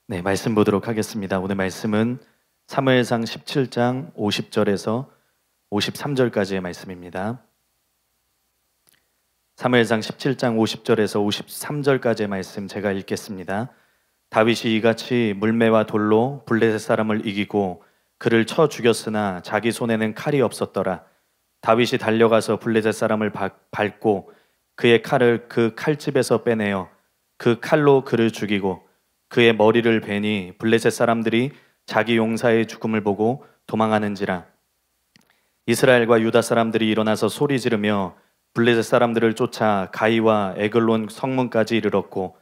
네, 말씀 보도록 하겠습니다. 오늘 말씀은 사무엘상 17장 50절에서 53절까지의 말씀입니다. 사무엘상 17장 50절에서 53절까지의 말씀 제가 읽겠습니다. 다윗이 이같이 물매와 돌로 블레셋 사람을 이기고 그를 쳐 죽였으나 자기 손에는 칼이 없었더라. 다윗이 달려가서 블레셋 사람을 밟고 그의 칼을 그 칼집에서 빼내어 그 칼로 그를 죽이고 그의 머리를 베니 블레셋 사람들이 자기 용사의 죽음을 보고 도망하는지라. 이스라엘과 유다 사람들이 일어나서 소리 지르며 블레셋 사람들을 쫓아 가이와 에글론 성문까지 이르렀고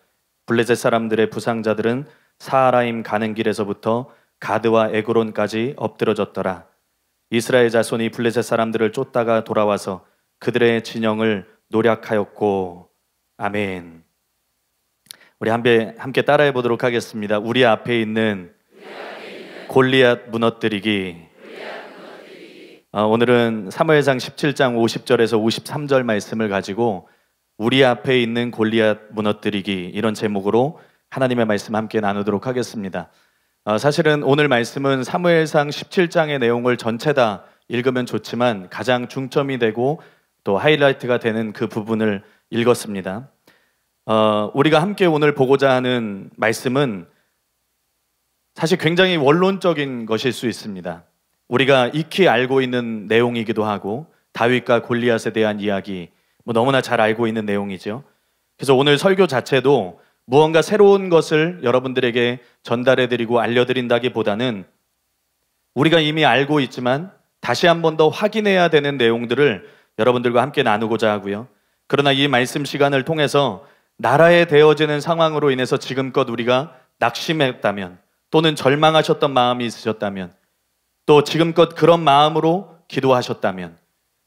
블레셋 사람들의 부상자들은 사하라임 가는 길에서부터 가드와 에그론까지 엎드러졌더라. 이스라엘 자손이 블레셋 사람들을 쫓다가 돌아와서 그들의 진영을 노략하였고. 아멘. 우리 함께 따라해 보도록 하겠습니다. 우리 앞에 있는 골리앗 무너뜨리기. 오늘은 사무엘상 17장 50절에서 53절 말씀을 가지고 우리 앞에 있는 골리앗 무너뜨리기, 이런 제목으로 하나님의 말씀 함께 나누도록 하겠습니다. 사실은 오늘 말씀은 사무엘상 17장의 내용을 전체 다 읽으면 좋지만 가장 중점이 되고 또 하이라이트가 되는 그 부분을 읽었습니다. 우리가 함께 오늘 보고자 하는 말씀은 사실 굉장히 원론적인 것일 수 있습니다. 우리가 익히 알고 있는 내용이기도 하고 다윗과 골리앗에 대한 이야기 너무나 잘 알고 있는 내용이죠. 그래서 오늘 설교 자체도 무언가 새로운 것을 여러분들에게 전달해드리고 알려드린다기보다는 우리가 이미 알고 있지만 다시 한 번 더 확인해야 되는 내용들을 여러분들과 함께 나누고자 하고요. 그러나 이 말씀 시간을 통해서 나라에 되어지는 상황으로 인해서 지금껏 우리가 낙심했다면 또는 절망하셨던 마음이 있으셨다면 또 지금껏 그런 마음으로 기도하셨다면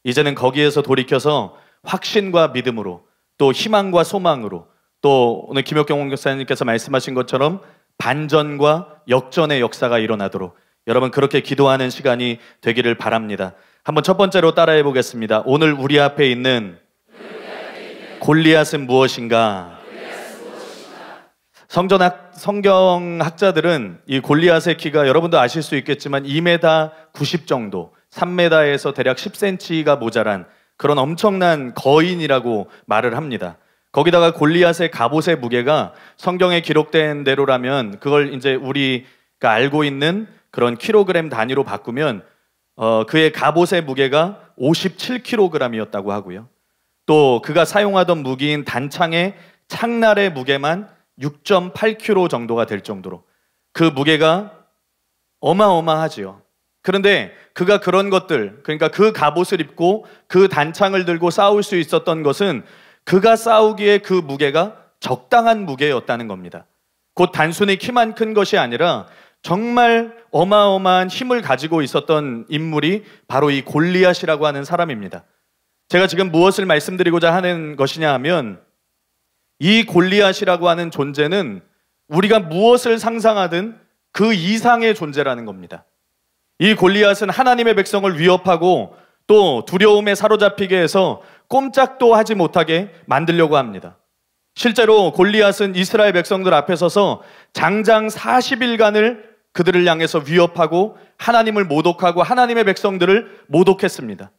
이제는 거기에서 돌이켜서 확신과 믿음으로 또 희망과 소망으로 또 오늘 김혁경 목사님께서 말씀하신 것처럼 반전과 역전의 역사가 일어나도록 여러분 그렇게 기도하는 시간이 되기를 바랍니다. 한번 첫 번째로 따라해 보겠습니다. 오늘 우리 앞에 있는 골리앗은 무엇인가? 성경학자들은 이 골리앗의 키가 여러분도 아실 수 있겠지만 2m 90 정도, 3m에서 대략 10cm가 모자란 그런 엄청난 거인이라고 말을 합니다. 거기다가 골리앗의 갑옷의 무게가 성경에 기록된 대로라면 그걸 이제 우리가 알고 있는 그런 킬로그램 단위로 바꾸면 그의 갑옷의 무게가 57kg이었다고 하고요. 또 그가 사용하던 무기인 단창의 창날의 무게만 6.8kg 정도가 될 정도로 그 무게가 어마어마하지요. 그런데 그가 그런 것들, 그러니까 그 갑옷을 입고 그 단창을 들고 싸울 수 있었던 것은 그가 싸우기에 그 무게가 적당한 무게였다는 겁니다. 곧 단순히 키만 큰 것이 아니라 정말 어마어마한 힘을 가지고 있었던 인물이 바로 이 골리앗이라고 하는 사람입니다. 제가 지금 무엇을 말씀드리고자 하는 것이냐 하면 이 골리앗이라고 하는 존재는 우리가 무엇을 상상하든 그 이상의 존재라는 겁니다. 이 골리앗은 하나님의 백성을 위협하고 또 두려움에 사로잡히게 해서 꼼짝도 하지 못하게 만들려고 합니다. 실제로 골리앗은 이스라엘 백성들 앞에 서서 장장 40일간을 그들을 향해서 위협하고 하나님을 모독하고 하나님의 백성들을 모독했습니다.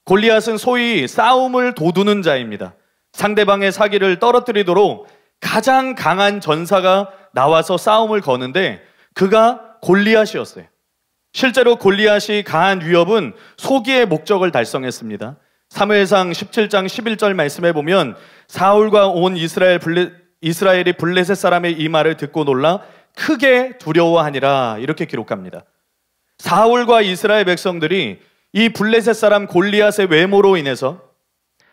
골리앗은 소위 싸움을 도두는 자입니다. 상대방의 사기를 떨어뜨리도록 가장 강한 전사가 나와서 싸움을 거는데 그가 골리앗이었어요. 실제로 골리앗이 가한 위협은 소기의 목적을 달성했습니다. 사무엘상 17장 11절 말씀에 보면 사울과 온 이스라엘이 블레셋 사람의 이 말을 듣고 놀라 크게 두려워하니라, 이렇게 기록합니다. 사울과 이스라엘 백성들이 이 블레셋 사람 골리앗의 외모로 인해서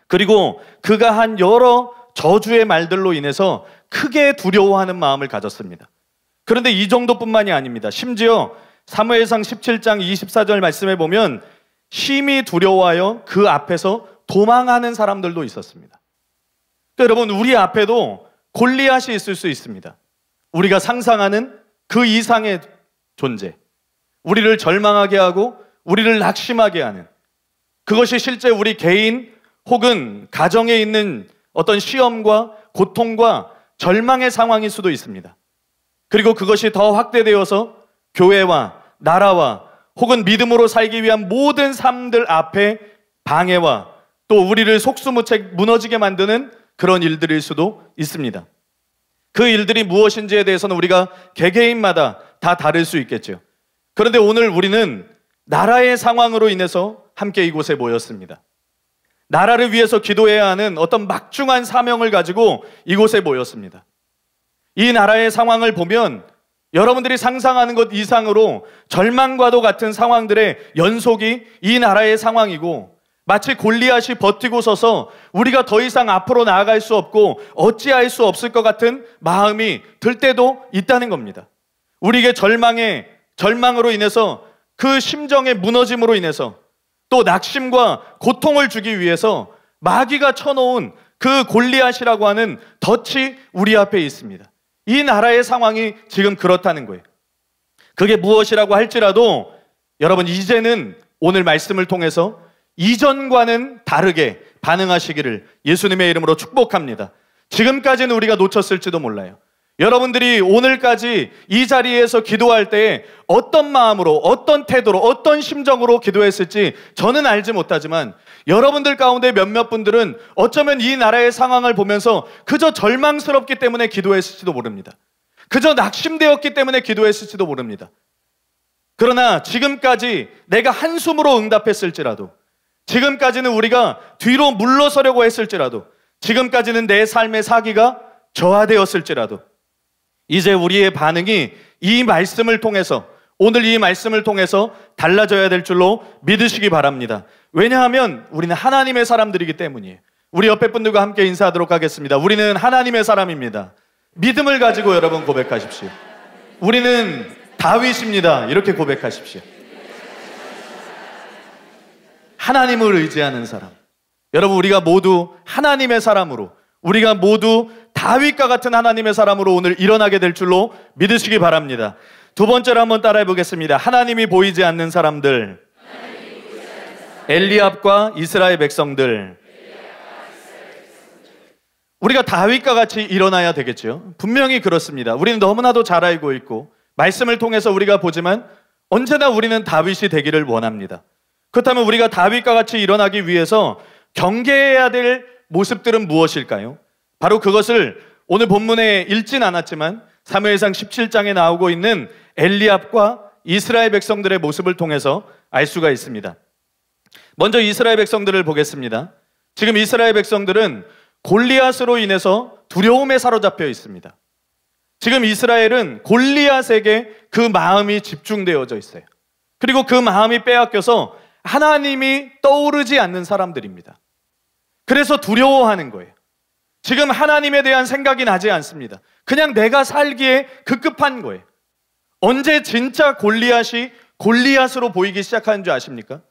그리고 그가 한 여러 저주의 말들로 인해서 크게 두려워하는 마음을 가졌습니다. 그런데 이 정도뿐만이 아닙니다. 심지어 사무엘상 17장 24절 말씀에 보면 심히 두려워하여 그 앞에서 도망하는 사람들도 있었습니다. 그러니까 여러분, 우리 앞에도 골리앗이 있을 수 있습니다. 우리가 상상하는 그 이상의 존재, 우리를 절망하게 하고 우리를 낙심하게 하는, 그것이 실제 우리 개인 혹은 가정에 있는 어떤 시험과 고통과 절망의 상황일 수도 있습니다. 그리고 그것이 더 확대되어서 교회와 나라와 혹은 믿음으로 살기 위한 모든 삶들 앞에 방해와 또 우리를 속수무책 무너지게 만드는 그런 일들일 수도 있습니다. 그 일들이 무엇인지에 대해서는 우리가 개개인마다 다 다를 수 있겠죠. 그런데 오늘 우리는 나라의 상황으로 인해서 함께 이곳에 모였습니다. 나라를 위해서 기도해야 하는 어떤 막중한 사명을 가지고 이곳에 모였습니다. 이 나라의 상황을 보면 여러분들이 상상하는 것 이상으로 절망과도 같은 상황들의 연속이 이 나라의 상황이고, 마치 골리앗이 버티고 서서 우리가 더 이상 앞으로 나아갈 수 없고 어찌할 수 없을 것 같은 마음이 들 때도 있다는 겁니다. 우리에게 절망으로 인해서, 그 심정의 무너짐으로 인해서, 또 낙심과 고통을 주기 위해서 마귀가 쳐놓은 그 골리앗이라고 하는 덫이 우리 앞에 있습니다. 이 나라의 상황이 지금 그렇다는 거예요. 그게 무엇이라고 할지라도 여러분, 이제는 오늘 말씀을 통해서 이전과는 다르게 반응하시기를 예수님의 이름으로 축복합니다. 지금까지는 우리가 놓쳤을지도 몰라요. 여러분들이 오늘까지 이 자리에서 기도할 때에 어떤 마음으로, 어떤 태도로, 어떤 심정으로 기도했을지 저는 알지 못하지만, 여러분들 가운데 몇몇 분들은 어쩌면 이 나라의 상황을 보면서 그저 절망스럽기 때문에 기도했을지도 모릅니다. 그저 낙심되었기 때문에 기도했을지도 모릅니다. 그러나 지금까지 내가 한숨으로 응답했을지라도, 지금까지는 우리가 뒤로 물러서려고 했을지라도, 지금까지는 내 삶의 사기가 저하되었을지라도, 이제 우리의 반응이 이 말씀을 통해서, 오늘 이 말씀을 통해서 달라져야 될 줄로 믿으시기 바랍니다. 왜냐하면 우리는 하나님의 사람들이기 때문이에요. 우리 옆에 분들과 함께 인사하도록 하겠습니다. 우리는 하나님의 사람입니다. 믿음을 가지고 여러분 고백하십시오. 우리는 다윗입니다. 이렇게 고백하십시오. 하나님을 의지하는 사람. 여러분, 우리가 모두 하나님의 사람으로, 우리가 모두 다윗과 같은 하나님의 사람으로 오늘 일어나게 될 줄로 믿으시기 바랍니다. 두 번째로 한번 따라해 보겠습니다. 하나님이 보이지 않는 사람들. 엘리압과 이스라엘 백성들. 우리가 다윗과 같이 일어나야 되겠죠. 분명히 그렇습니다. 우리는 너무나도 잘 알고 있고 말씀을 통해서 우리가 보지만 언제나 우리는 다윗이 되기를 원합니다. 그렇다면 우리가 다윗과 같이 일어나기 위해서 경계해야 될 모습들은 무엇일까요? 바로 그것을 오늘 본문에 읽진 않았지만 사무엘상 17장에 나오고 있는 엘리압과 이스라엘 백성들의 모습을 통해서 알 수가 있습니다. 먼저 이스라엘 백성들을 보겠습니다. 지금 이스라엘 백성들은 골리앗으로 인해서 두려움에 사로잡혀 있습니다. 지금 이스라엘은 골리앗에게 그 마음이 집중되어져 있어요. 그리고 그 마음이 빼앗겨서 하나님이 떠오르지 않는 사람들입니다. 그래서 두려워하는 거예요. 지금 하나님에 대한 생각이 나지 않습니다. 그냥 내가 살기에 급급한 거예요. 언제 진짜 골리앗이 골리앗으로 보이기 시작하는 줄 아십니까?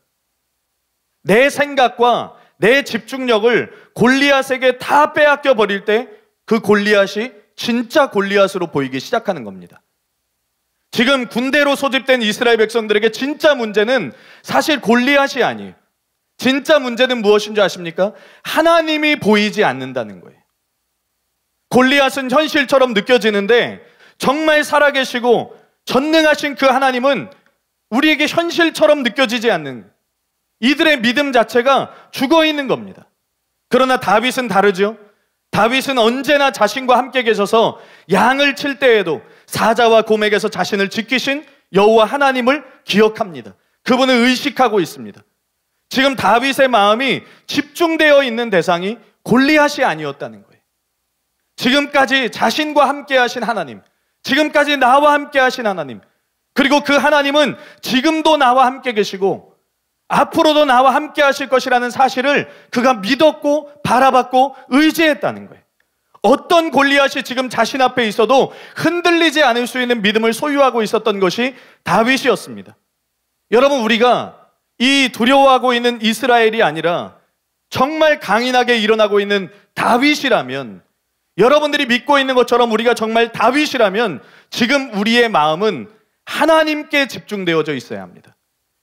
내 생각과 내 집중력을 골리앗에게 다 빼앗겨 버릴 때 그 골리앗이 진짜 골리앗으로 보이기 시작하는 겁니다. 지금 군대로 소집된 이스라엘 백성들에게 진짜 문제는 사실 골리앗이 아니에요. 진짜 문제는 무엇인 줄 아십니까? 하나님이 보이지 않는다는 거예요. 골리앗은 현실처럼 느껴지는데 정말 살아계시고 전능하신 그 하나님은 우리에게 현실처럼 느껴지지 않는, 이들의 믿음 자체가 죽어있는 겁니다. 그러나 다윗은 다르죠. 다윗은 언제나 자신과 함께 계셔서 양을 칠 때에도 사자와 곰에게서 자신을 지키신 여호와 하나님을 기억합니다. 그분을 의식하고 있습니다. 지금 다윗의 마음이 집중되어 있는 대상이 골리앗이 아니었다는 거예요. 지금까지 자신과 함께 하신 하나님, 지금까지 나와 함께 하신 하나님, 그리고 그 하나님은 지금도 나와 함께 계시고 앞으로도 나와 함께 하실 것이라는 사실을 그가 믿었고 바라봤고 의지했다는 거예요. 어떤 골리앗이 지금 자신 앞에 있어도 흔들리지 않을 수 있는 믿음을 소유하고 있었던 것이 다윗이었습니다. 여러분, 우리가 이 두려워하고 있는 이스라엘이 아니라 정말 강인하게 일어나고 있는 다윗이라면, 여러분들이 믿고 있는 것처럼 우리가 정말 다윗이라면 지금 우리의 마음은 하나님께 집중되어져 있어야 합니다.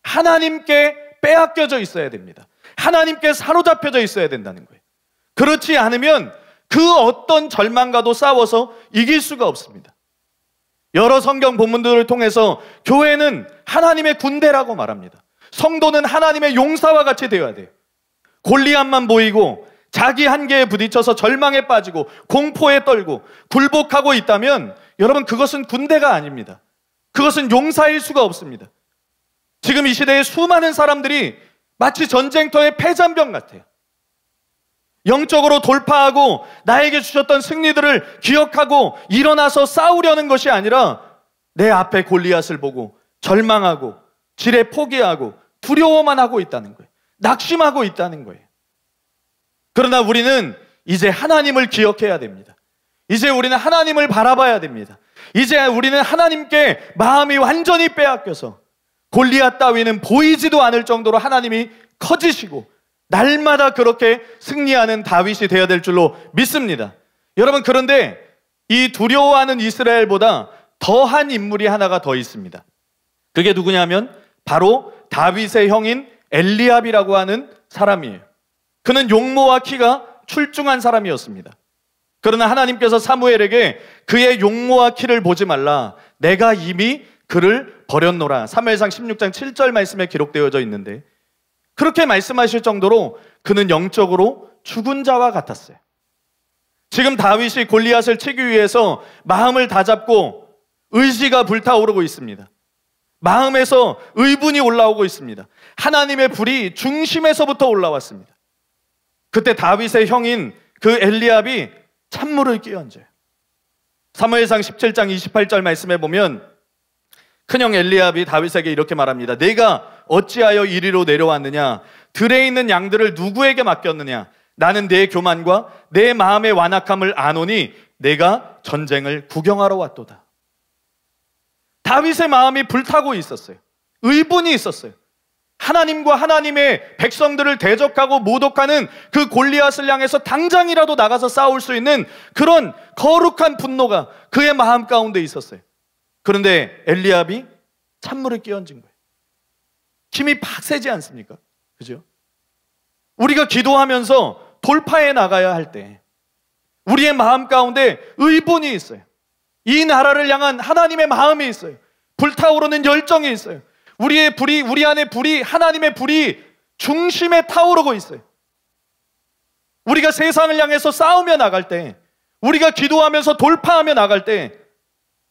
하나님께 빼앗겨져 있어야 됩니다. 하나님께 사로잡혀져 있어야 된다는 거예요. 그렇지 않으면 그 어떤 절망과도 싸워서 이길 수가 없습니다. 여러 성경 본문들을 통해서 교회는 하나님의 군대라고 말합니다. 성도는 하나님의 용사와 같이 되어야 돼요. 골리앗만 보이고 자기 한계에 부딪혀서 절망에 빠지고 공포에 떨고 굴복하고 있다면 여러분, 그것은 군대가 아닙니다. 그것은 용사일 수가 없습니다. 지금 이 시대에 수많은 사람들이 마치 전쟁터의 패잔병 같아요. 영적으로 돌파하고 나에게 주셨던 승리들을 기억하고 일어나서 싸우려는 것이 아니라 내 앞에 골리앗을 보고 절망하고 지레 포기하고 두려워만 하고 있다는 거예요. 낙심하고 있다는 거예요. 그러나 우리는 이제 하나님을 기억해야 됩니다. 이제 우리는 하나님을 바라봐야 됩니다. 이제 우리는 하나님께 마음이 완전히 빼앗겨서 골리앗 따위는 보이지도 않을 정도로 하나님이 커지시고 날마다 그렇게 승리하는 다윗이 되어야 될 줄로 믿습니다. 여러분, 그런데 이 두려워하는 이스라엘보다 더한 인물이 하나가 더 있습니다. 그게 누구냐면 바로 다윗의 형인 엘리압이라고 하는 사람이에요. 그는 용모와 키가 출중한 사람이었습니다. 그러나 하나님께서 사무엘에게 그의 용모와 키를 보지 말라, 내가 이미 그를 버렸노라. 사무엘상 16장 7절 말씀에 기록되어져 있는데, 그렇게 말씀하실 정도로 그는 영적으로 죽은 자와 같았어요. 지금 다윗이 골리앗을 치기 위해서 마음을 다잡고 의지가 불타오르고 있습니다. 마음에서 의분이 올라오고 있습니다. 하나님의 불이 중심에서부터 올라왔습니다. 그때 다윗의 형인 그 엘리압이 찬물을 끼얹어요. 사무엘상 17장 28절 말씀에 보면 큰형 엘리압이 다윗에게 이렇게 말합니다. 내가 어찌하여 이리로 내려왔느냐? 들에 있는 양들을 누구에게 맡겼느냐? 나는 내 교만과 내 마음의 완악함을 아노니 내가 전쟁을 구경하러 왔도다. 다윗의 마음이 불타고 있었어요. 의분이 있었어요. 하나님과 하나님의 백성들을 대적하고 모독하는 그 골리앗을 향해서 당장이라도 나가서 싸울 수 있는 그런 거룩한 분노가 그의 마음 가운데 있었어요. 그런데 엘리압이 찬물을 끼얹은 거예요. 힘이 팍 세지 않습니까? 그죠? 우리가 기도하면서 돌파해 나가야 할 때 우리의 마음 가운데 의분이 있어요. 이 나라를 향한 하나님의 마음이 있어요. 불타오르는 열정이 있어요. 우리의 불이, 우리 안에 불이, 하나님의 불이 중심에 타오르고 있어요. 우리가 세상을 향해서 싸우며 나갈 때, 우리가 기도하면서 돌파하며 나갈 때,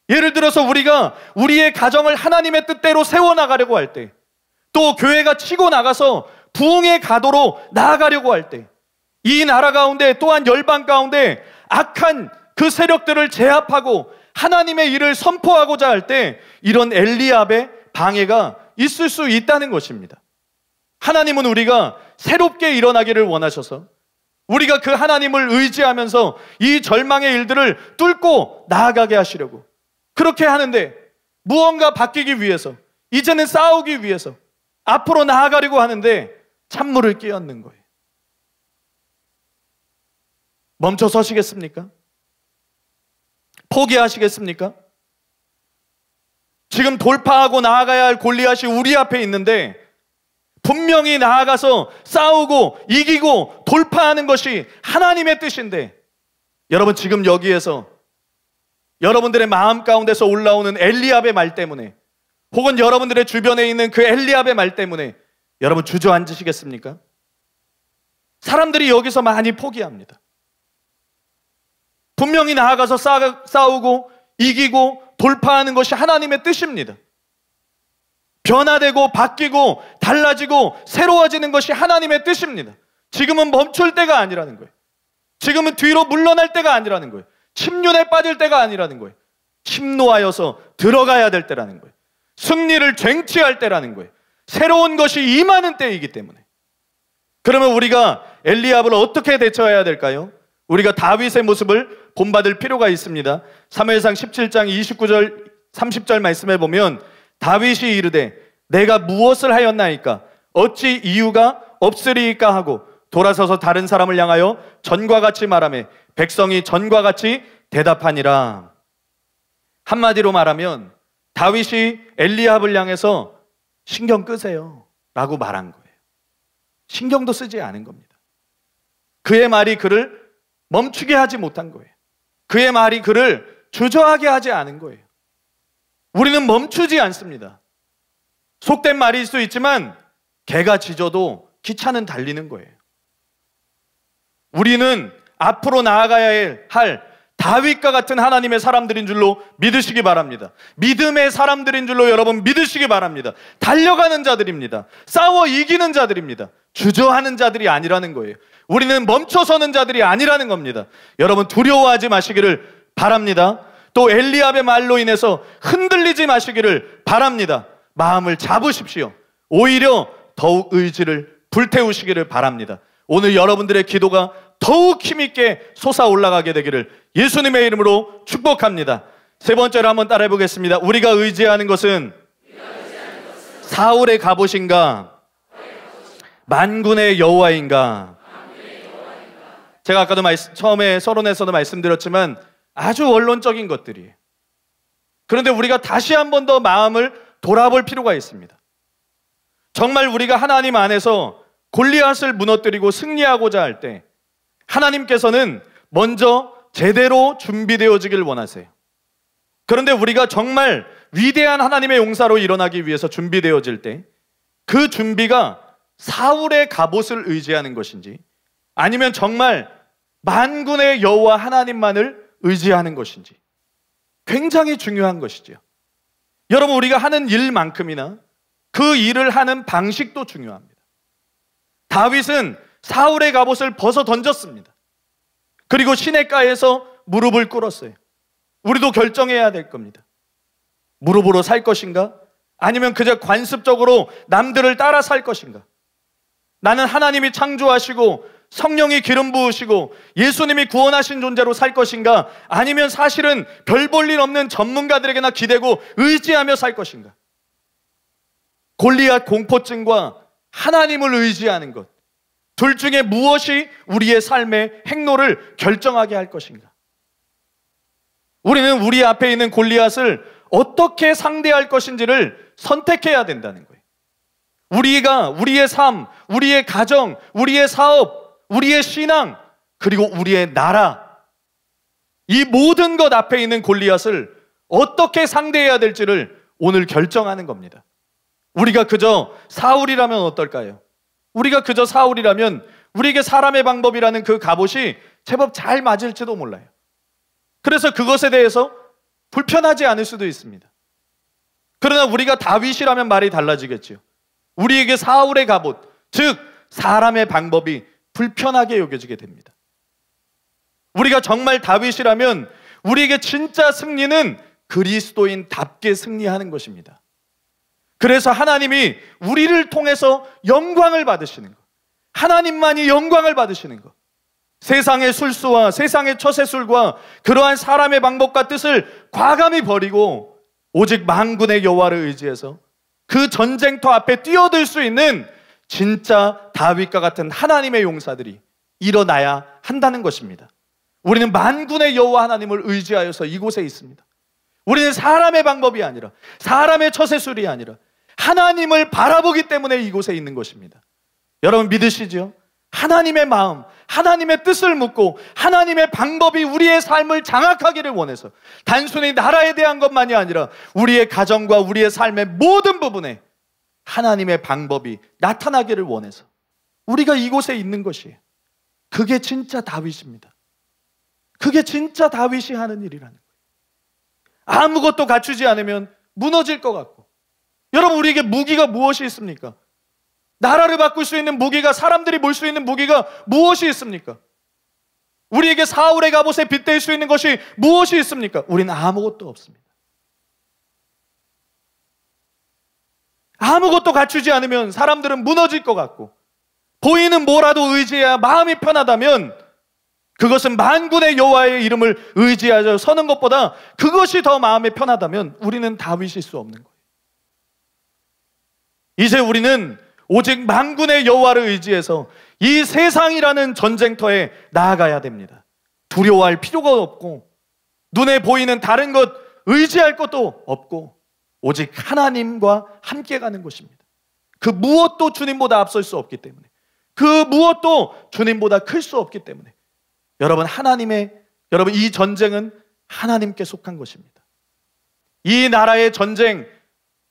예를 들어서 우리가 우리의 가정을 하나님의 뜻대로 세워나가려고 할 때, 또 교회가 치고 나가서 부흥의 가도로 나아가려고 할 때, 이 나라 가운데 또한 열방 가운데 악한 그 세력들을 제압하고 하나님의 일을 선포하고자 할 때 이런 엘리압의 방해가 있을 수 있다는 것입니다. 하나님은 우리가 새롭게 일어나기를 원하셔서 우리가 그 하나님을 의지하면서 이 절망의 일들을 뚫고 나아가게 하시려고 그렇게 하는데, 무언가 바뀌기 위해서, 이제는 싸우기 위해서 앞으로 나아가려고 하는데 찬물을 끼얹는 거예요. 멈춰 서시겠습니까? 포기하시겠습니까? 지금 돌파하고 나아가야 할 골리앗이 우리 앞에 있는데 분명히 나아가서 싸우고 이기고 돌파하는 것이 하나님의 뜻인데, 여러분 지금 여기에서 여러분들의 마음 가운데서 올라오는 엘리압의 말 때문에, 혹은 여러분들의 주변에 있는 그 엘리압의 말 때문에 여러분 주저앉으시겠습니까? 사람들이 여기서 많이 포기합니다. 분명히 나아가서 싸우고 이기고 돌파하는 것이 하나님의 뜻입니다. 변화되고 바뀌고 달라지고 새로워지는 것이 하나님의 뜻입니다. 지금은 멈출 때가 아니라는 거예요. 지금은 뒤로 물러날 때가 아니라는 거예요. 침륜에 빠질 때가 아니라는 거예요. 침노하여서 들어가야 될 때라는 거예요. 승리를 쟁취할 때라는 거예요. 새로운 것이 임하는 때이기 때문에. 그러면 우리가 엘리압을 어떻게 대처해야 될까요? 우리가 다윗의 모습을 본받을 필요가 있습니다. 사무엘상 17장 29절 30절 말씀에 보면 다윗이 이르되 내가 무엇을 하였나이까? 어찌 이유가 없으리이까 하고 돌아서서 다른 사람을 향하여 전과 같이 말하며 백성이 전과 같이 대답하니라. 한마디로 말하면 다윗이 엘리압을 향해서 신경 끄세요 라고 말한 거예요. 신경도 쓰지 않은 겁니다. 그의 말이 그를 멈추게 하지 못한 거예요. 그의 말이 그를 주저하게 하지 않은 거예요. 우리는 멈추지 않습니다. 속된 말일 수 있지만 개가 짖어도 기차는 달리는 거예요. 우리는 앞으로 나아가야 할 다윗과 같은 하나님의 사람들인 줄로 믿으시기 바랍니다. 믿음의 사람들인 줄로 여러분 믿으시기 바랍니다. 달려가는 자들입니다. 싸워 이기는 자들입니다. 주저하는 자들이 아니라는 거예요. 우리는 멈춰서는 자들이 아니라는 겁니다. 여러분 두려워하지 마시기를 바랍니다. 또 엘리압의 말로 인해서 흔들리지 마시기를 바랍니다. 마음을 잡으십시오. 오히려 더욱 의지를 불태우시기를 바랍니다. 오늘 여러분들의 기도가 더욱 힘있게 솟아올라가게 되기를 예수님의 이름으로 축복합니다. 세 번째로 한번 따라해 보겠습니다. 우리가 의지하는 것은 사울의 갑옷인가 만군의 여호와인가. 제가 아까도 처음에 서론에서도 말씀드렸지만 아주 원론적인 것들이에요. 그런데 우리가 다시 한 번 더 마음을 돌아볼 필요가 있습니다. 정말 우리가 하나님 안에서 골리앗을 무너뜨리고 승리하고자 할 때 하나님께서는 먼저 제대로 준비되어지길 원하세요. 그런데 우리가 정말 위대한 하나님의 용사로 일어나기 위해서 준비되어질 때 그 준비가 사울의 갑옷을 의지하는 것인지 아니면 정말 만군의 여호와 하나님만을 의지하는 것인지 굉장히 중요한 것이죠. 여러분 우리가 하는 일만큼이나 그 일을 하는 방식도 중요합니다. 다윗은 사울의 갑옷을 벗어 던졌습니다. 그리고 시냇가에서 무릎을 꿇었어요. 우리도 결정해야 될 겁니다. 무릎으로 살 것인가? 아니면 그저 관습적으로 남들을 따라 살 것인가? 나는 하나님이 창조하시고 성령이 기름 부으시고 예수님이 구원하신 존재로 살 것인가? 아니면 사실은 별 볼 일 없는 전문가들에게나 기대고 의지하며 살 것인가? 골리앗 공포증과 하나님을 의지하는 것, 둘 중에 무엇이 우리의 삶의 행로를 결정하게 할 것인가? 우리는 우리 앞에 있는 골리앗을 어떻게 상대할 것인지를 선택해야 된다는 거예요. 우리가 우리의 삶, 우리의 가정, 우리의 사업, 우리의 신앙, 그리고 우리의 나라, 이 모든 것 앞에 있는 골리앗을 어떻게 상대해야 될지를 오늘 결정하는 겁니다. 우리가 그저 사울이라면 어떨까요? 우리가 그저 사울이라면 우리에게 사람의 방법이라는 그 갑옷이 제법 잘 맞을지도 몰라요. 그래서 그것에 대해서 불편하지 않을 수도 있습니다. 그러나 우리가 다윗이라면 말이 달라지겠죠. 우리에게 사울의 갑옷, 즉 사람의 방법이 불편하게 여겨지게 됩니다. 우리가 정말 다윗이라면 우리에게 진짜 승리는 그리스도인답게 승리하는 것입니다. 그래서 하나님이 우리를 통해서 영광을 받으시는 것, 하나님만이 영광을 받으시는 것, 세상의 술수와 세상의 처세술과 그러한 사람의 방법과 뜻을 과감히 버리고 오직 만군의 여호와를 의지해서 그 전쟁터 앞에 뛰어들 수 있는 진짜 다윗과 같은 하나님의 용사들이 일어나야 한다는 것입니다. 우리는 만군의 여호와 하나님을 의지하여서 이곳에 있습니다. 우리는 사람의 방법이 아니라 사람의 처세술이 아니라 하나님을 바라보기 때문에 이곳에 있는 것입니다. 여러분 믿으시죠? 하나님의 마음, 하나님의 뜻을 묻고 하나님의 방법이 우리의 삶을 장악하기를 원해서 단순히 나라에 대한 것만이 아니라 우리의 가정과 우리의 삶의 모든 부분에 하나님의 방법이 나타나기를 원해서 우리가 이곳에 있는 것이에요. 그게 진짜 다윗입니다. 그게 진짜 다윗이 하는 일이라는 거예요. 아무것도 갖추지 않으면 무너질 것 같고, 여러분 우리에게 무기가 무엇이 있습니까? 나라를 바꿀 수 있는 무기가, 사람들이 몰 수 있는 무기가 무엇이 있습니까? 우리에게 사울의 갑옷에 빗댈 수 있는 것이 무엇이 있습니까? 우리는 아무것도 없습니다. 아무것도 갖추지 않으면 사람들은 무너질 것 같고, 보이는 뭐라도 의지해야 마음이 편하다면 그것은 만군의 여호와의 이름을 의지하여 서는 것보다 그것이 더 마음이 편하다면 우리는 다윗일 수 없는 거예요. 이제 우리는 오직 만군의 여호와를 의지해서 이 세상이라는 전쟁터에 나아가야 됩니다. 두려워할 필요가 없고 눈에 보이는 다른 것 의지할 것도 없고 오직 하나님과 함께 가는 것입니다. 그 무엇도 주님보다 앞설 수 없기 때문에, 그 무엇도 주님보다 클 수 없기 때문에 여러분 이 전쟁은 하나님께 속한 것입니다. 이 나라의 전쟁,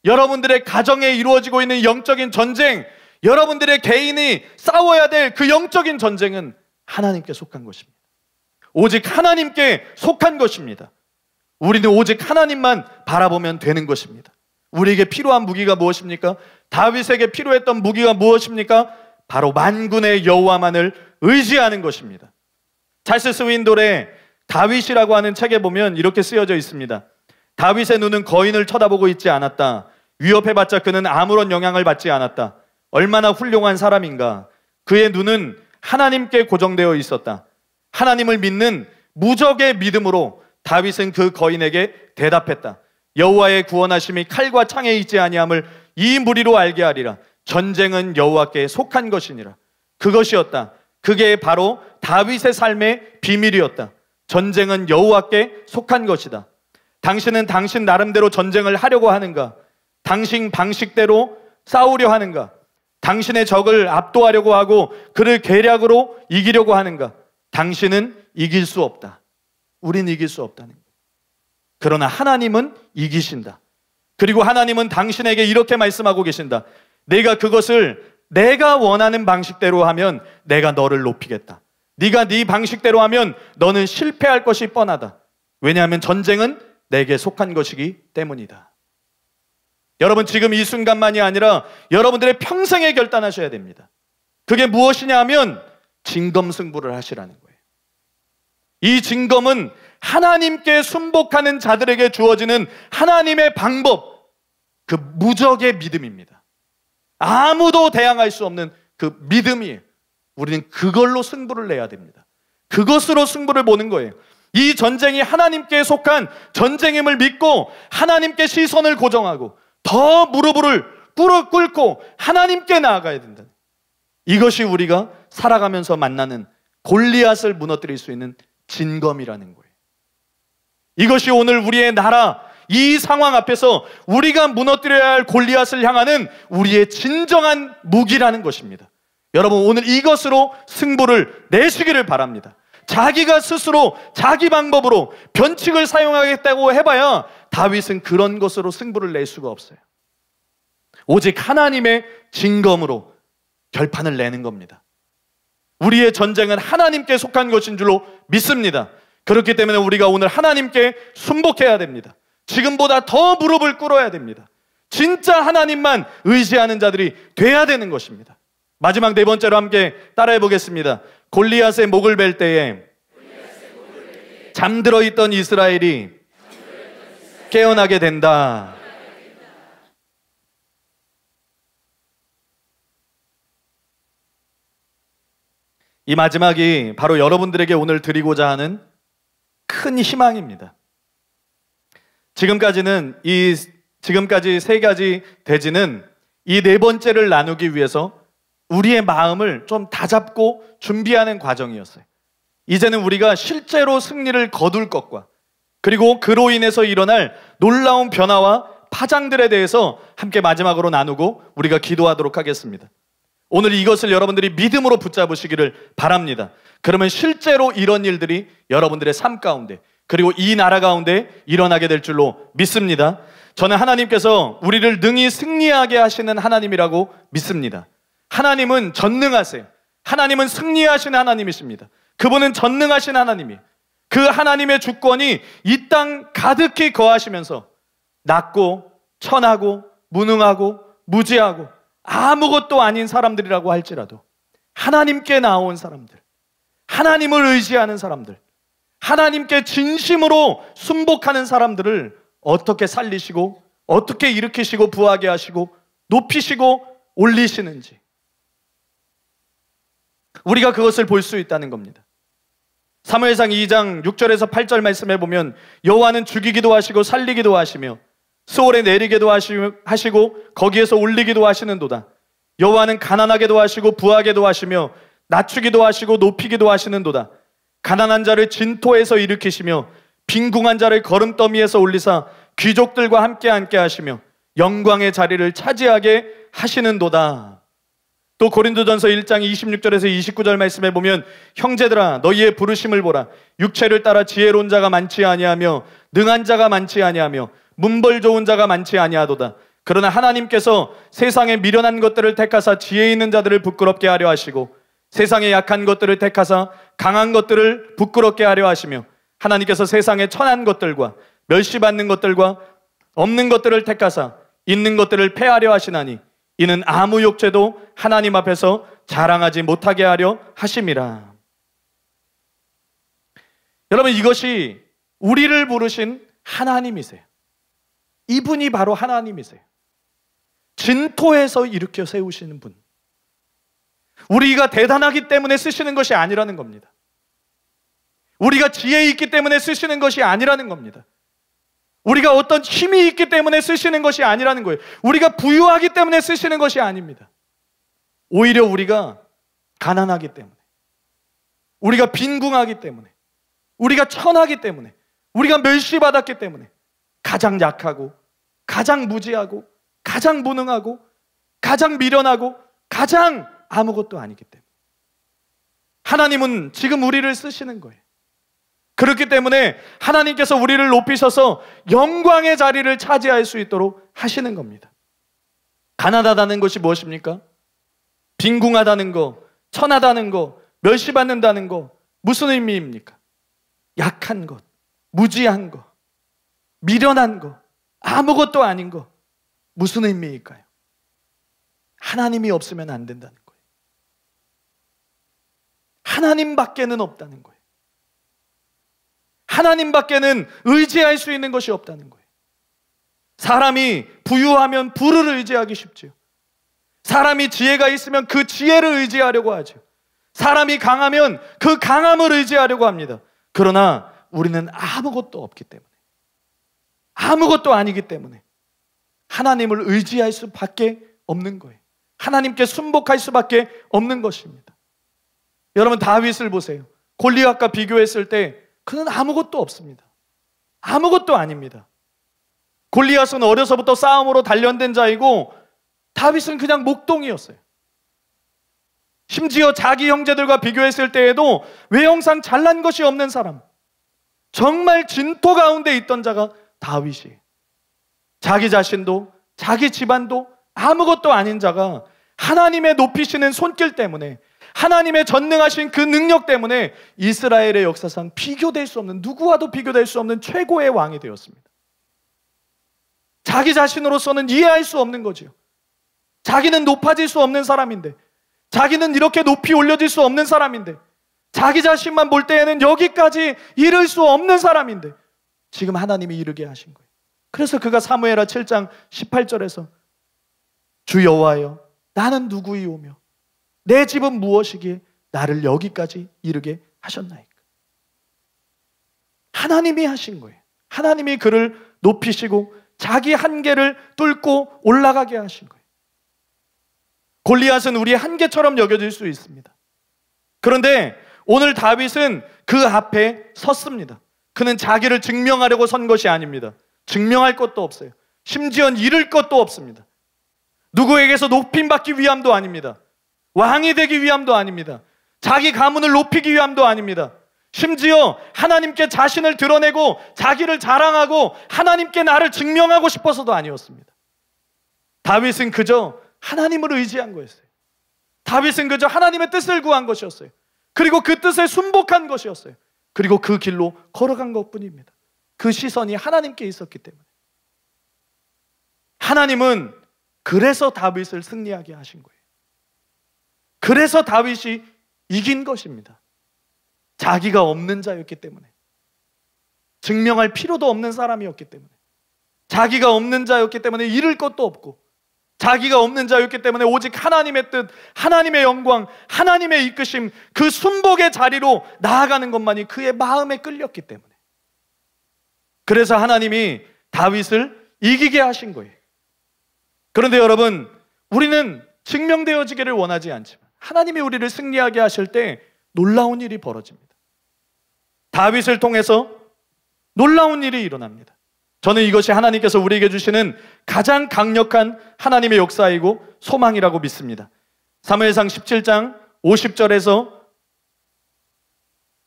여러분들의 가정에 이루어지고 있는 영적인 전쟁, 여러분들의 개인이 싸워야 될 그 영적인 전쟁은 하나님께 속한 것입니다. 오직 하나님께 속한 것입니다. 우리는 오직 하나님만 바라보면 되는 것입니다. 우리에게 필요한 무기가 무엇입니까? 다윗에게 필요했던 무기가 무엇입니까? 바로 만군의 여호와만을 의지하는 것입니다. 찰스 스윈돌의 다윗이라고 하는 책에 보면 이렇게 쓰여져 있습니다. 다윗의 눈은 거인을 쳐다보고 있지 않았다. 위협해봤자 그는 아무런 영향을 받지 않았다. 얼마나 훌륭한 사람인가. 그의 눈은 하나님께 고정되어 있었다. 하나님을 믿는 무적의 믿음으로 다윗은 그 거인에게 대답했다. 여호와의 구원하심이 칼과 창에 있지 아니함을 이 무리로 알게 하리라. 전쟁은 여호와께 속한 것이니라. 그것이었다. 그게 바로 다윗의 삶의 비밀이었다. 전쟁은 여호와께 속한 것이다. 당신은 당신 나름대로 전쟁을 하려고 하는가? 당신 방식대로 싸우려 하는가? 당신의 적을 압도하려고 하고 그를 계략으로 이기려고 하는가? 당신은 이길 수 없다. 우린 이길 수 없다는 거예요. 그러나 하나님은 이기신다. 그리고 하나님은 당신에게 이렇게 말씀하고 계신다. 내가 그것을 내가 원하는 방식대로 하면 내가 너를 높이겠다. 네가 네 방식대로 하면 너는 실패할 것이 뻔하다. 왜냐하면 전쟁은 내게 속한 것이기 때문이다. 여러분, 지금 이 순간만이 아니라 여러분들의 평생에 결단하셔야 됩니다. 그게 무엇이냐 하면 진검승부를 하시라는 거예요. 이 진검은 하나님께 순복하는 자들에게 주어지는 하나님의 방법, 그 무적의 믿음입니다. 아무도 대항할 수 없는 그 믿음이에요. 우리는 그걸로 승부를 내야 됩니다. 그것으로 승부를 보는 거예요. 이 전쟁이 하나님께 속한 전쟁임을 믿고 하나님께 시선을 고정하고 더 무릎을 꿇고 하나님께 나아가야 된다. 이것이 우리가 살아가면서 만나는 골리앗을 무너뜨릴 수 있는 진검이라는 거예요. 이것이 오늘 우리의 나라, 이 상황 앞에서 우리가 무너뜨려야 할 골리앗을 향하는 우리의 진정한 무기라는 것입니다. 여러분, 오늘 이것으로 승부를 내시기를 바랍니다. 자기가 스스로 자기 방법으로 변칙을 사용하겠다고 해봐야 다윗은 그런 것으로 승부를 낼 수가 없어요. 오직 하나님의 진검으로 결판을 내는 겁니다. 우리의 전쟁은 하나님께 속한 것인 줄로 믿습니다. 그렇기 때문에 우리가 오늘 하나님께 순복해야 됩니다. 지금보다 더 무릎을 꿇어야 됩니다. 진짜 하나님만 의지하는 자들이 돼야 되는 것입니다. 마지막 네 번째로 함께 따라해 보겠습니다. 골리앗의 목을 벨 때에 잠들어 있던 이스라엘이 깨어나게 된다. 이 마지막이 바로 여러분들에게 오늘 드리고자 하는 큰 희망입니다. 지금까지 세 가지 대지는 이 네 번째를 나누기 위해서 우리의 마음을 좀 다잡고 준비하는 과정이었어요. 이제는 우리가 실제로 승리를 거둘 것과 그리고 그로 인해서 일어날 놀라운 변화와 파장들에 대해서 함께 마지막으로 나누고 우리가 기도하도록 하겠습니다. 오늘 이것을 여러분들이 믿음으로 붙잡으시기를 바랍니다. 그러면 실제로 이런 일들이 여러분들의 삶 가운데 그리고 이 나라 가운데 일어나게 될 줄로 믿습니다. 저는 하나님께서 우리를 능히 승리하게 하시는 하나님이라고 믿습니다. 하나님은 전능하세요. 하나님은 승리하시는 하나님이십니다. 그분은 전능하신 하나님이에요. 그 하나님의 주권이 이 땅 가득히 거하시면서 낮고 천하고 무능하고 무지하고 아무것도 아닌 사람들이라고 할지라도 하나님께 나온 사람들, 하나님을 의지하는 사람들, 하나님께 진심으로 순복하는 사람들을 어떻게 살리시고 어떻게 일으키시고 부하게 하시고 높이시고 올리시는지 우리가 그것을 볼 수 있다는 겁니다. 사무엘상 2장 6절에서 8절 말씀해 보면 여호와는 죽이기도 하시고 살리기도 하시며 스올에 내리게도 하시고 거기에서 올리기도 하시는도다. 여호와는 가난하게도 하시고 부하게도 하시며 낮추기도 하시고 높이기도 하시는도다. 가난한 자를 진토에서 일으키시며 빈궁한 자를 거름더미에서 올리사 귀족들과 함께 앉게 하시며 영광의 자리를 차지하게 하시는도다. 또 고린도전서 1장 26절에서 29절 말씀해 보면 형제들아 너희의 부르심을 보라. 육체를 따라 지혜로운 자가 많지 아니하며 능한 자가 많지 아니하며 문벌 좋은 자가 많지 아니하도다. 그러나 하나님께서 세상에 미련한 것들을 택하사 지혜 있는 자들을 부끄럽게 하려 하시고 세상에 약한 것들을 택하사 강한 것들을 부끄럽게 하려 하시며 하나님께서 세상에 천한 것들과 멸시받는 것들과 없는 것들을 택하사 있는 것들을 폐하려 하시나니 이는 아무 욕죄도 하나님 앞에서 자랑하지 못하게 하려 하심이라. 여러분, 이것이 우리를 부르신 하나님이세요. 이분이 바로 하나님이세요. 진토에서 일으켜 세우시는 분. 우리가 대단하기 때문에 쓰시는 것이 아니라는 겁니다. 우리가 지혜 있기 때문에 쓰시는 것이 아니라는 겁니다. 우리가 어떤 힘이 있기 때문에 쓰시는 것이 아니라는 거예요. 우리가 부유하기 때문에 쓰시는 것이 아닙니다. 오히려 우리가 가난하기 때문에, 우리가 빈궁하기 때문에, 우리가 천하기 때문에, 우리가 멸시받았기 때문에 가장 약하고 가장 무지하고 가장 무능하고 가장 미련하고 가장 아무것도 아니기 때문에 하나님은 지금 우리를 쓰시는 거예요. 그렇기 때문에 하나님께서 우리를 높이셔서 영광의 자리를 차지할 수 있도록 하시는 겁니다. 가난하다는 것이 무엇입니까? 빈궁하다는 거, 천하다는 거, 멸시받는다는 거 무슨 의미입니까? 약한 것, 무지한 것, 미련한 것, 아무것도 아닌 것 무슨 의미일까요? 하나님이 없으면 안 된다는 거예요. 하나님밖에는 없다는 거예요. 하나님밖에는 의지할 수 있는 것이 없다는 거예요. 사람이 부유하면 부를 의지하기 쉽지요. 사람이 지혜가 있으면 그 지혜를 의지하려고 하죠. 사람이 강하면 그 강함을 의지하려고 합니다. 그러나 우리는 아무것도 없기 때문에, 아무것도 아니기 때문에 하나님을 의지할 수밖에 없는 거예요. 하나님께 순복할 수밖에 없는 것입니다. 여러분, 다윗을 보세요. 골리앗과 비교했을 때 그는 아무것도 없습니다. 아무것도 아닙니다. 골리앗은 어려서부터 싸움으로 단련된 자이고 다윗은 그냥 목동이었어요. 심지어 자기 형제들과 비교했을 때에도 외형상 잘난 것이 없는 사람, 정말 진토 가운데 있던 자가 다윗이에요. 자기 자신도 자기 집안도 아무것도 아닌 자가 하나님의 높이시는 손길 때문에, 하나님의 전능하신 그 능력 때문에 이스라엘의 역사상 비교될 수 없는, 누구와도 비교될 수 없는 최고의 왕이 되었습니다. 자기 자신으로서는 이해할 수 없는 거지요. 자기는 높아질 수 없는 사람인데, 자기는 이렇게 높이 올려질 수 없는 사람인데, 자기 자신만 볼 때에는 여기까지 이를 수 없는 사람인데 지금 하나님이 이르게 하신 거예요. 그래서 그가 사무엘하 7장 18절에서 주 여호와여 나는 누구이오며 내 집은 무엇이기에 나를 여기까지 이르게 하셨나이까. 하나님이 하신 거예요. 하나님이 그를 높이시고 자기 한계를 뚫고 올라가게 하신 거예요. 골리앗은 우리의 한계처럼 여겨질 수 있습니다. 그런데 오늘 다윗은 그 앞에 섰습니다. 그는 자기를 증명하려고 선 것이 아닙니다. 증명할 것도 없어요. 심지어 잃을 것도 없습니다. 누구에게서 높임받기 위함도 아닙니다. 왕이 되기 위함도 아닙니다. 자기 가문을 높이기 위함도 아닙니다. 심지어 하나님께 자신을 드러내고 자기를 자랑하고 하나님께 나를 증명하고 싶어서도 아니었습니다. 다윗은 그저 하나님을 의지한 거였어요. 다윗은 그저 하나님의 뜻을 구한 것이었어요. 그리고 그 뜻에 순복한 것이었어요. 그리고 그 길로 걸어간 것뿐입니다. 그 시선이 하나님께 있었기 때문에. 하나님은 그래서 다윗을 승리하게 하신 거예요. 그래서 다윗이 이긴 것입니다. 자기가 없는 자였기 때문에, 증명할 필요도 없는 사람이었기 때문에, 자기가 없는 자였기 때문에 잃을 것도 없고, 자기가 없는 자였기 때문에 오직 하나님의 뜻, 하나님의 영광, 하나님의 이끄심, 그 순복의 자리로 나아가는 것만이 그의 마음에 끌렸기 때문에. 그래서 하나님이 다윗을 이기게 하신 거예요. 그런데 여러분, 우리는 증명되어지기를 원하지 않지만 하나님이 우리를 승리하게 하실 때 놀라운 일이 벌어집니다. 다윗을 통해서 놀라운 일이 일어납니다. 저는 이것이 하나님께서 우리에게 주시는 가장 강력한 하나님의 역사이고 소망이라고 믿습니다. 사무엘상 17장 50절에서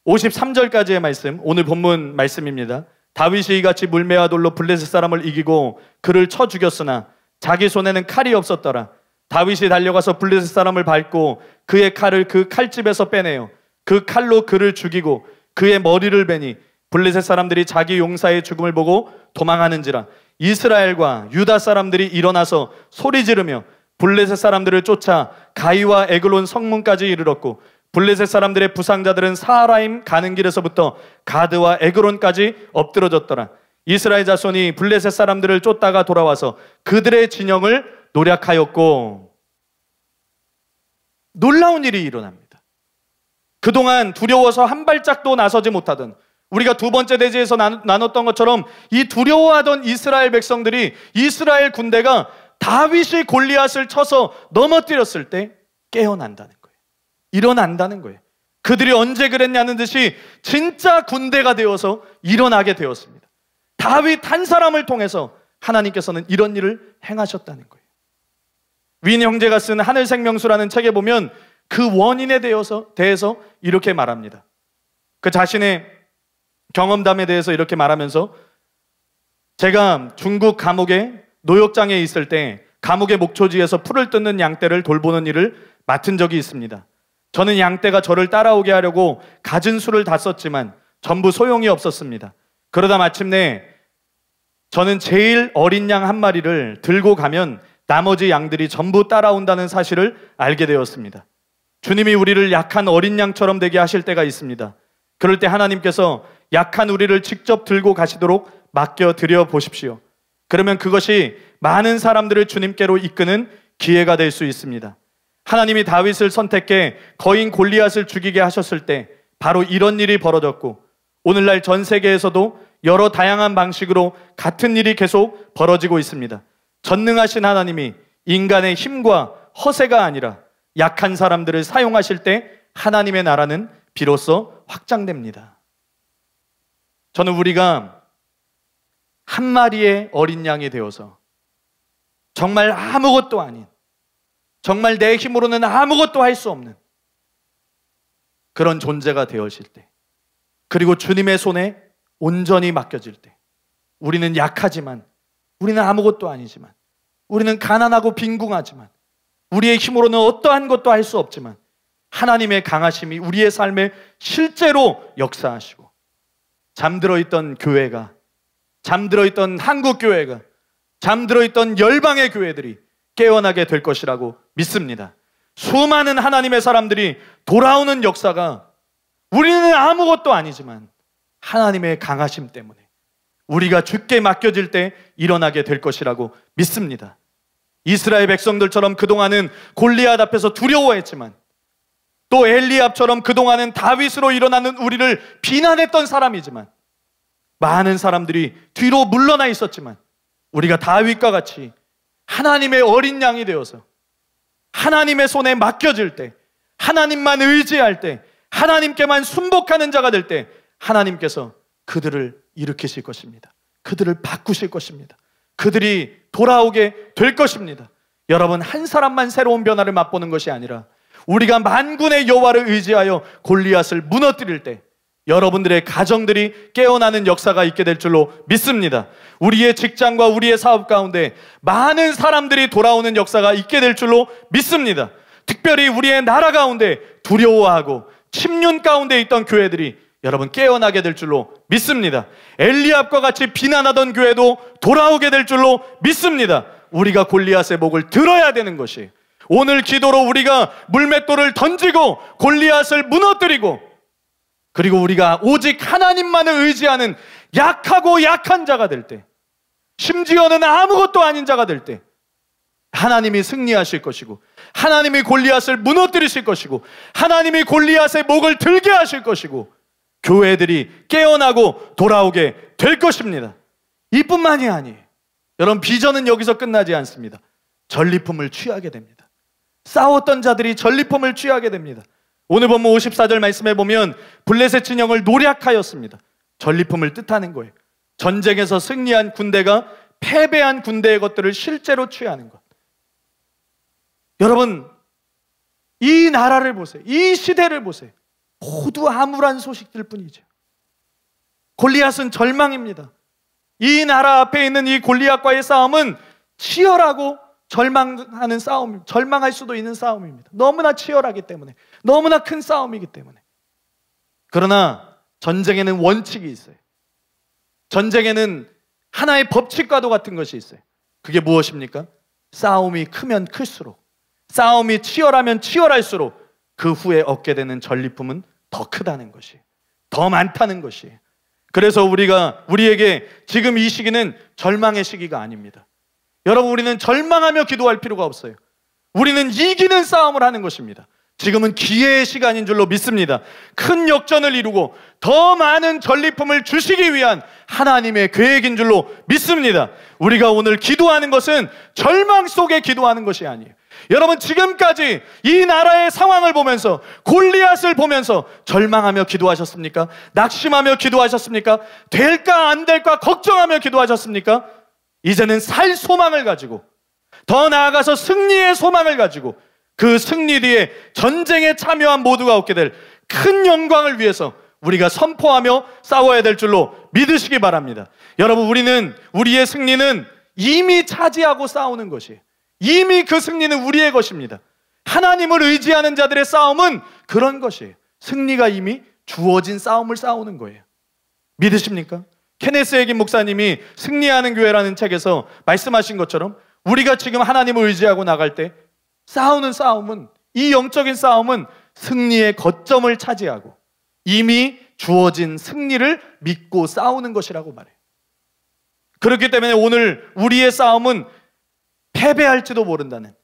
53절까지의 말씀, 오늘 본문 말씀입니다. 다윗이 이같이 물매와 돌로 블레셋 사람을 이기고 그를 쳐 죽였으나 자기 손에는 칼이 없었더라. 다윗이 달려가서 블레셋 사람을 밟고 그의 칼을 그 칼집에서 빼내요. 그 칼로 그를 죽이고 그의 머리를 베니 블레셋 사람들이 자기 용사의 죽음을 보고 도망하는지라. 이스라엘과 유다 사람들이 일어나서 소리 지르며 블레셋 사람들을 쫓아 가이와 에글론 성문까지 이르렀고 블레셋 사람들의 부상자들은 사하라임 가는 길에서부터 가드와 에그론까지 엎드러졌더라. 이스라엘 자손이 블레셋 사람들을 쫓다가 돌아와서 그들의 진영을 노략하였고, 놀라운 일이 일어납니다. 그동안 두려워서 한 발짝도 나서지 못하던, 우리가 두 번째 대지에서 나눴던 것처럼 이 두려워하던 이스라엘 백성들이, 이스라엘 군대가 다윗이 골리앗을 쳐서 넘어뜨렸을 때 깨어난다는 거예요. 일어난다는 거예요. 그들이 언제 그랬냐는 듯이 진짜 군대가 되어서 일어나게 되었습니다. 다윗 한 사람을 통해서 하나님께서는 이런 일을 행하셨다는 거예요. 윈 형제가 쓴 하늘생명수라는 책에 보면 그 원인에 대해서 이렇게 말합니다. 그 자신의 경험담에 대해서 이렇게 말하면서, 제가 중국 감옥에 노역장에 있을 때 감옥의 목초지에서 풀을 뜯는 양떼를 돌보는 일을 맡은 적이 있습니다. 저는 양떼가 저를 따라오게 하려고 갖은 수를 다 썼지만 전부 소용이 없었습니다. 그러다 마침내 저는 제일 어린 양 한 마리를 들고 가면 나머지 양들이 전부 따라온다는 사실을 알게 되었습니다. 주님이 우리를 약한 어린 양처럼 되게 하실 때가 있습니다. 그럴 때 하나님께서 약한 우리를 직접 들고 가시도록 맡겨드려 보십시오. 그러면 그것이 많은 사람들을 주님께로 이끄는 기회가 될 수 있습니다. 하나님이 다윗을 선택해 거인 골리앗을 죽이게 하셨을 때 바로 이런 일이 벌어졌고, 오늘날 전 세계에서도 여러 다양한 방식으로 같은 일이 계속 벌어지고 있습니다. 전능하신 하나님이 인간의 힘과 허세가 아니라 약한 사람들을 사용하실 때 하나님의 나라는 비로소 확장됩니다. 저는 우리가 한 마리의 어린 양이 되어서 정말 아무것도 아닌, 정말 내 힘으로는 아무것도 할 수 없는 그런 존재가 되어질 때, 그리고 주님의 손에 온전히 맡겨질 때, 우리는 약하지만, 우리는 아무것도 아니지만, 우리는 가난하고 빈궁하지만, 우리의 힘으로는 어떠한 것도 할 수 없지만 하나님의 강하심이 우리의 삶에 실제로 역사하시고, 잠들어 있던 교회가, 잠들어 있던 한국 교회가, 잠들어 있던 열방의 교회들이 깨어나게 될 것이라고 믿습니다. 수많은 하나님의 사람들이 돌아오는 역사가, 우리는 아무것도 아니지만 하나님의 강하심 때문에 우리가 주께 맡겨질 때 일어나게 될 것이라고 믿습니다. 이스라엘 백성들처럼 그동안은 골리앗 앞에서 두려워했지만, 또 엘리압처럼 그동안은 다윗으로 일어나는 우리를 비난했던 사람이지만, 많은 사람들이 뒤로 물러나 있었지만, 우리가 다윗과 같이 하나님의 어린 양이 되어서 하나님의 손에 맡겨질 때, 하나님만 의지할 때, 하나님께만 순복하는 자가 될 때 하나님께서 그들을 일으키실 것입니다. 그들을 바꾸실 것입니다. 그들이 돌아오게 될 것입니다. 여러분, 한 사람만 새로운 변화를 맛보는 것이 아니라 우리가 만군의 여호와를 의지하여 골리앗을 무너뜨릴 때 여러분들의 가정들이 깨어나는 역사가 있게 될 줄로 믿습니다. 우리의 직장과 우리의 사업 가운데 많은 사람들이 돌아오는 역사가 있게 될 줄로 믿습니다. 특별히 우리의 나라 가운데 두려워하고 침륜 가운데 있던 교회들이 여러분 깨어나게 될 줄로 믿습니다. 엘리압과 같이 비난하던 교회도 돌아오게 될 줄로 믿습니다. 우리가 골리앗의 목을 들어야 되는 것이, 오늘 기도로 우리가 물맷돌을 던지고 골리앗을 무너뜨리고, 그리고 우리가 오직 하나님만을 의지하는 약하고 약한 자가 될 때, 심지어는 아무것도 아닌 자가 될 때 하나님이 승리하실 것이고, 하나님이 골리앗을 무너뜨리실 것이고, 하나님이 골리앗의 목을 들게 하실 것이고, 교회들이 깨어나고 돌아오게 될 것입니다. 이뿐만이 아니에요. 여러분, 비전은 여기서 끝나지 않습니다. 전리품을 취하게 됩니다. 싸웠던 자들이 전리품을 취하게 됩니다. 오늘 본문 54절 말씀에 보면 블레셋 진영을 노략하였습니다. 전리품을 뜻하는 거예요. 전쟁에서 승리한 군대가 패배한 군대의 것들을 실제로 취하는 것. 여러분, 이 나라를 보세요. 이 시대를 보세요. 모두 암울한 소식들 뿐이죠. 골리앗은 절망입니다. 이 나라 앞에 있는 이 골리앗과의 싸움은 치열하고 절망하는 싸움, 절망할 수도 있는 싸움입니다. 너무나 치열하기 때문에, 너무나 큰 싸움이기 때문에. 그러나 전쟁에는 원칙이 있어요. 전쟁에는 하나의 법칙과도 같은 것이 있어요. 그게 무엇입니까? 싸움이 크면 클수록, 싸움이 치열하면 치열할수록 그 후에 얻게 되는 전리품은 더 크다는 것이, 더 많다는 것이. 그래서 우리에게 지금 이 시기는 절망의 시기가 아닙니다. 여러분, 우리는 절망하며 기도할 필요가 없어요. 우리는 이기는 싸움을 하는 것입니다. 지금은 기회의 시간인 줄로 믿습니다. 큰 역전을 이루고 더 많은 전리품을 주시기 위한 하나님의 계획인 줄로 믿습니다. 우리가 오늘 기도하는 것은 절망 속에 기도하는 것이 아니에요. 여러분, 지금까지 이 나라의 상황을 보면서, 골리앗을 보면서 절망하며 기도하셨습니까? 낙심하며 기도하셨습니까? 될까 안 될까 걱정하며 기도하셨습니까? 이제는 살 소망을 가지고, 더 나아가서 승리의 소망을 가지고, 그 승리 뒤에 전쟁에 참여한 모두가 얻게 될 큰 영광을 위해서 우리가 선포하며 싸워야 될 줄로 믿으시기 바랍니다. 여러분, 우리의 승리는 이미 차지하고 싸우는 것이에요. 이미 그 승리는 우리의 것입니다. 하나님을 의지하는 자들의 싸움은 그런 것이에요. 승리가 이미 주어진 싸움을 싸우는 거예요. 믿으십니까? 케네스 해긴 목사님이 승리하는 교회라는 책에서 말씀하신 것처럼 우리가 지금 하나님을 의지하고 나갈 때 싸우는 싸움은, 이 영적인 싸움은 승리의 거점을 차지하고 이미 주어진 승리를 믿고 싸우는 것이라고 말해요. 그렇기 때문에 오늘 우리의 싸움은 패배할지도 모른다는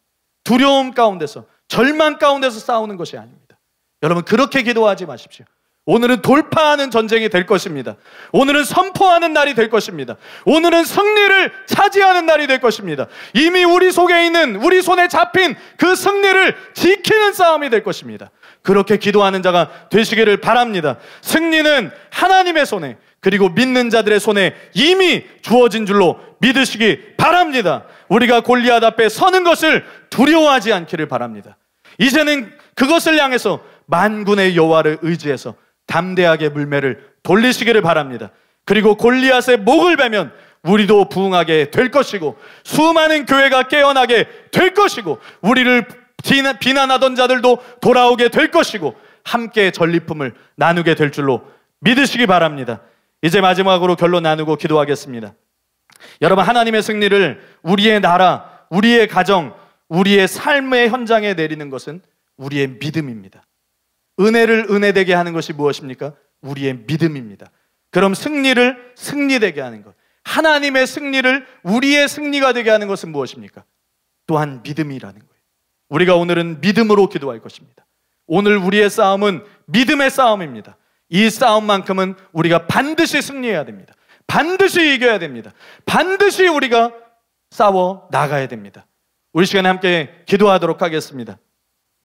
두려움 가운데서, 절망 가운데서 싸우는 것이 아닙니다. 여러분, 그렇게 기도하지 마십시오. 오늘은 돌파하는 전쟁이 될 것입니다. 오늘은 선포하는 날이 될 것입니다. 오늘은 승리를 차지하는 날이 될 것입니다. 이미 우리 속에 있는, 우리 손에 잡힌 그 승리를 지키는 싸움이 될 것입니다. 그렇게 기도하는 자가 되시기를 바랍니다. 승리는 하나님의 손에, 그리고 믿는 자들의 손에 이미 주어진 줄로 믿으시기 바랍니다. 우리가 골리앗 앞에 서는 것을 두려워하지 않기를 바랍니다. 이제는 그것을 향해서 만군의 여호와를 의지해서 담대하게 물매를 돌리시기를 바랍니다. 그리고 골리앗의 목을 베면 우리도 부흥하게 될 것이고, 수많은 교회가 깨어나게 될 것이고, 우리를 비난하던 자들도 돌아오게 될 것이고, 함께 전리품을 나누게 될 줄로 믿으시기 바랍니다. 이제 마지막으로 결론 나누고 기도하겠습니다. 여러분, 하나님의 승리를 우리의 나라, 우리의 가정, 우리의 삶의 현장에 내리는 것은 우리의 믿음입니다. 은혜를 은혜되게 하는 것이 무엇입니까? 우리의 믿음입니다. 그럼 승리를 승리되게 하는 것, 하나님의 승리를 우리의 승리가 되게 하는 것은 무엇입니까? 또한 믿음이라는 거예요. 우리가 오늘은 믿음으로 기도할 것입니다. 오늘 우리의 싸움은 믿음의 싸움입니다. 이 싸움만큼은 우리가 반드시 승리해야 됩니다. 반드시 이겨야 됩니다. 반드시 우리가 싸워 나가야 됩니다. 우리 시간에 함께 기도하도록 하겠습니다.